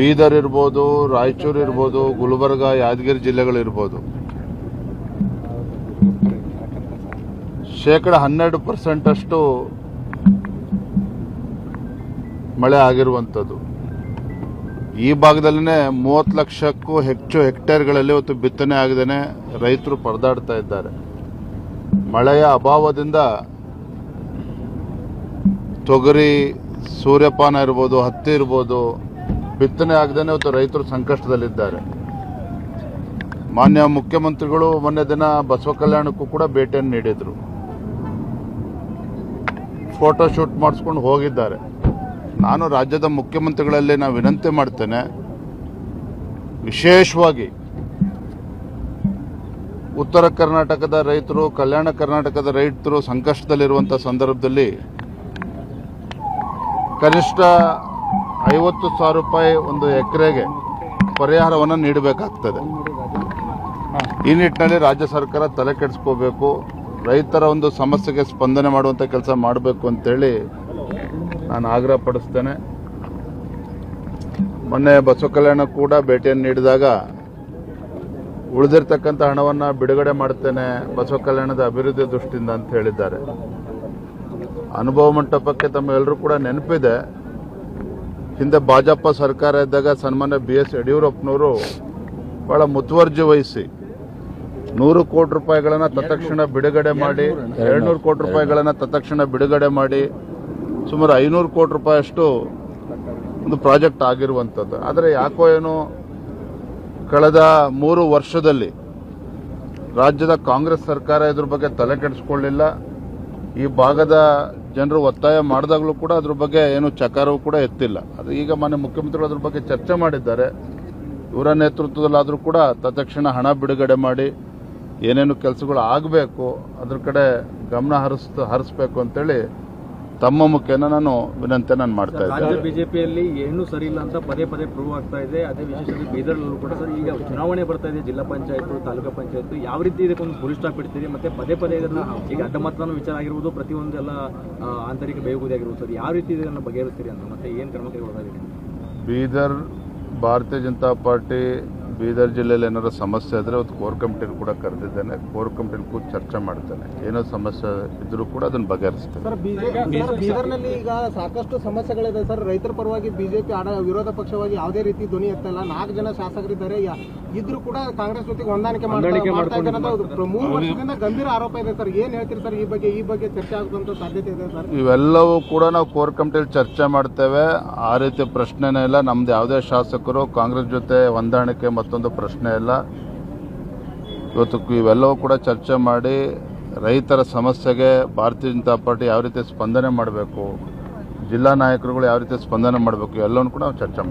ಬೀದರ್ ಇರ್ಬೋದು, ರಾಯಚೂರು ಇರ್ಬೋದು, ಗುಲ್ಬರ್ಗ, ಯಾದಗಿರಿ ಜಿಲ್ಲೆಗಳಿರ್ಬೋದು, 12% ಅಷ್ಟು ಮಳೆ ಆಗಿರುವಂಥದ್ದು. ಈ ಭಾಗದಲ್ಲೇ 30 ಲಕ್ಷಕ್ಕೂ ಹೆಚ್ಚು ಹೆಕ್ಟೇರ್ಗಳಲ್ಲಿ ಇವತ್ತು ಬಿತ್ತನೆ ಆಗದೇನೆ ರೈತರು ಪರದಾಡ್ತಾ ಇದ್ದಾರೆ. ಮಳೆಯ ಅಭಾವದಿಂದ ತೊಗರಿ, ಸೂರ್ಯಪಾನ ಇರ್ಬೋದು, ಹತ್ತಿ ಇರ್ಬೋದು, ಬಿತ್ತನೆ ಆಗದೇನೆ ಇವತ್ತು ರೈತರು ಸಂಕಷ್ಟದಲ್ಲಿದ್ದಾರೆ. ಮಾನ್ಯ ಮುಖ್ಯಮಂತ್ರಿಗಳು ಮೊನ್ನೆ ದಿನ ಬಸವ ಕಲ್ಯಾಣಕ್ಕೂ ಕೂಡ ಭೇಟಿಯನ್ನು ನೀಡಿದರು. ಫೋಟೋ ಶೂಟ್ ಮಾಡಿಸ್ಕೊಂಡು ಹೋಗಿದ್ದಾರೆ. ನಾನು ರಾಜ್ಯದ ಮುಖ್ಯಮಂತ್ರಿಗಳಲ್ಲಿ ನಾನು ವಿನಂತಿ ಮಾಡ್ತೇನೆ, ವಿಶೇಷವಾಗಿ ಉತ್ತರ ಕರ್ನಾಟಕದ ರೈತರು, ಕಲ್ಯಾಣ ಕರ್ನಾಟಕದ ರೈತರು ಸಂಕಷ್ಟದಲ್ಲಿರುವಂಥ ಸಂದರ್ಭದಲ್ಲಿ ಕನಿಷ್ಠ 50,000 ರೂಪಾಯಿ ಒಂದು ಎಕರೆಗೆ ಪರಿಹಾರವನ್ನು ನೀಡಬೇಕಾಗ್ತದೆ. ಈ ನಿಟ್ಟಿನಲ್ಲಿ ರಾಜ್ಯ ಸರ್ಕಾರ ತಲೆ ಕೆಡಿಸ್ಕೋಬೇಕು, ರೈತರ ಒಂದು ಸಮಸ್ಯೆಗೆ ಸ್ಪಂದನೆ ಮಾಡುವಂಥ ಕೆಲಸ ಮಾಡಬೇಕು ಅಂತೇಳಿ ನಾನು ಆಗ್ರಹ ಪಡಿಸ್ತೇನೆ. ಮೊನ್ನೆ ಬಸವ ಕಲ್ಯಾಣ ಕೂಡ ಭೇಟಿಯನ್ನು ನೀಡಿದಾಗ ಉಳಿದಿರ್ತಕ್ಕಂಥ ಹಣವನ್ನು ಬಿಡುಗಡೆ ಮಾಡ್ತೇನೆ ಬಸವ ಕಲ್ಯಾಣದ ಅಭಿವೃದ್ಧಿ ದೃಷ್ಟಿಯಿಂದ ಅಂತ ಹೇಳಿದ್ದಾರೆ. ಅನುಭವ ಮಂಟಪಕ್ಕೆ ತಮ್ಮೆಲ್ಲರೂ ಕೂಡ ನೆನಪಿದೆ, ಹಿಂದೆ ಭಾಜಪ ಸರ್ಕಾರ ಇದ್ದಾಗ ಸನ್ಮಾನ್ಯ BS ಯಡಿಯೂರಪ್ಪನವರು ಬಹಳ ಮುತುವರ್ಜಿ ವಹಿಸಿ 100 ಕೋಟಿ ರೂಪಾಯಿಗಳನ್ನು ತತ್ಕ್ಷಣ ಬಿಡುಗಡೆ ಮಾಡಿ, 200 ಕೋಟಿ ರೂಪಾಯಿಗಳನ್ನು ತತ್ಕ್ಷಣ ಬಿಡುಗಡೆ ಮಾಡಿ, ಸುಮಾರು 500 ಕೋಟಿ ರೂಪಾಯಿಯಷ್ಟು ಒಂದು ಪ್ರಾಜೆಕ್ಟ್ ಆಗಿರುವಂಥದ್ದು. ಆದರೆ ಯಾಕೋ ಏನೋ ಕಳೆದ 3 ವರ್ಷದಲ್ಲಿ ರಾಜ್ಯದ ಕಾಂಗ್ರೆಸ್ ಸರ್ಕಾರ ಇದ್ರ ಬಗ್ಗೆ ತಲೆ ಕೆಡಿಸ್ಕೊಳ್ಳಿಲ್ಲ. ಈ ಭಾಗದ ಜನರು ಒತ್ತಾಯ ಮಾಡಿದಾಗಲೂ ಕೂಡ ಅದ್ರ ಬಗ್ಗೆ ಏನು ಚಕಾರವೂ ಕೂಡ ಎತ್ತಿಲ್ಲ. ಅದು ಈಗ ಮಾನ್ಯ ಮುಖ್ಯಮಂತ್ರಿಗಳು ಅದ್ರ ಬಗ್ಗೆ ಚರ್ಚೆ ಮಾಡಿದ್ದಾರೆ. ಇವರ ನೇತೃತ್ವದಲ್ಲಾದರೂ ಕೂಡ ತತ್ಕ್ಷಣ ಹಣ ಬಿಡುಗಡೆ ಮಾಡಿ ಏನೇನು ಕೆಲಸಗಳು ಆಗಬೇಕು ಅದ್ರ ಕಡೆ ಗಮನ ಹರಿಸಬೇಕು ಅಂತೇಳಿ ತಮ್ಮ ಮುಖೇನ ನಾನು ವಿನಂತಿಯನ್ನು ಮಾಡ್ತಾ ಇದ್ದೇನೆ. ರಾಜ್ಯ ಬಿಜೆಪಿಯಲ್ಲಿ ಏನು ಸರಿ ಇಲ್ಲ ಅಂತ ಪದೇ ಪದೇ ಪ್ರೂವ್ ಆಗ್ತಾ ಇದೆ. ಅದೇ ವಿಶೇಷವಾಗಿ ಬೀದರ್ನಲ್ಲೂ ಕೂಡ ಸರ್ ಈಗ ಚುನಾವಣೆ ಬರ್ತಾ ಇದೆ, ಜಿಲ್ಲಾ ಪಂಚಾಯತ್, ತಾಲೂಕು ಪಂಚಾಯತ್, ಯಾವ ರೀತಿ ಇದಕ್ಕೊಂದು ಫುಲ್ ಸ್ಟಾಪ್ ಇಡ್ತೀರಿ? ಮತ್ತೆ ಪದೇ ಪದೇ ಇದನ್ನ ಈಗ ಅಡ್ಡಮತದಾನ ವಿಚಾರ ಆಗಿರ್ಬೋದು, ಪ್ರತಿಯೊಂದೆಲ್ಲ ಆಂತರಿಕ ಬೇಗುದಿ ಆಗಿರ್ಬೋದು ಸರ್, ಯಾವ ರೀತಿ ಇದನ್ನು ಬಗೆಹರಿಸ್ತೀರಿ ಅಂತ, ಮತ್ತೆ ಏನು ಕ್ರಮ ಕೈಗೊಳ್ಳೋದಾಗಿದೆ? ಬೀದರ್ ಭಾರತೀಯ ಜನತಾ ಪಾರ್ಟಿ ಬೀದರ್ ಜಿಲ್ಲೆಯಲ್ಲಿ ಏನಾದ್ರು ಸಮಸ್ಯೆ ಇದ್ರೆ ಅವತ್ತು ಕೋರ್ ಕಮಿಟಿನ ಕೂಡ ಕರೆದಿದ್ದೇನೆ. ಕೋರ್ ಕಮಿಟಿನ ಕೂಡ ಚರ್ಚೆ ಮಾಡ್ತೇನೆ. ಏನೋ ಸಮಸ್ಯೆ ಇದ್ರೂ ಕೂಡ ಅದನ್ನು ಬಗೆಹರಿಸ್ತೇನೆ. ಸರ್, ಬೀದರ್ನಲ್ಲಿ ಈಗ ಸಾಕಷ್ಟು ಸಮಸ್ಯೆಗಳಿದೆ ಸರ್. ರೈತರ ಪರವಾಗಿ ಬಿಜೆಪಿ ವಿರೋಧ ಪಕ್ಷವಾಗಿ ಯಾವುದೇ ರೀತಿ ಧ್ವನಿ ಎತ್ತಲ್ಲ. 4 ಜನ ಶಾಸಕರಿದ್ದಾರೆ, ಇದ್ರೂ ಕೂಡ ಕಾಂಗ್ರೆಸ್ ಜೊತೆಗೆ ಹೊಂದಾಣಿಕೆ ಮಾಡ್ತಾ ಇದ್ದಾರೆ. 3 ವರ್ಷದಿಂದ ಗಂಭೀರ ಆರೋಪ ಇದೆ ಸರ್. ಏನ್ ಹೇಳ್ತೀರಿ ಸರ್ ಈ ಬಗ್ಗೆ ಚರ್ಚೆ ಆಗುವಂತ ಸಾಧ್ಯತೆ ಇದೆ ಸರ್? ಇವೆಲ್ಲವೂ ಕೂಡ ನಾವು ಕೋರ್ ಕಮಿಟಿಯಲ್ಲಿ ಚರ್ಚೆ ಮಾಡ್ತೇವೆ. ಆ ರೀತಿ ಪ್ರಶ್ನೆನೇ ಇಲ್ಲ. ನಮ್ದು ಯಾವುದೇ ಶಾಸಕರು ಕಾಂಗ್ರೆಸ್ ಜೊತೆ ಹೊಂದಾಣಿಕೆ ಮತ್ತೊಂದು ಪ್ರಶ್ನೆ ಇಲ್ಲ. ಇವತ್ತು ಇವೆಲ್ಲವೂ ಕೂಡ ಚರ್ಚೆ ಮಾಡಿ ರೈತರ ಸಮಸ್ಯೆಗೆ ಭಾರತೀಯ ಜನತಾ ಪಾರ್ಟಿ ಯಾವ ರೀತಿ ಸ್ಪಂದನೆ ಮಾಡಬೇಕು, ಜಿಲ್ಲಾ ನಾಯಕರುಗಳು ಯಾವ ರೀತಿ ಸ್ಪಂದನೆ ಮಾಡಬೇಕು, ಎಲ್ಲವನ್ನೂ ಕೂಡ ನಾವು ಚರ್ಚೆ ಮಾಡ್ತೀವಿ.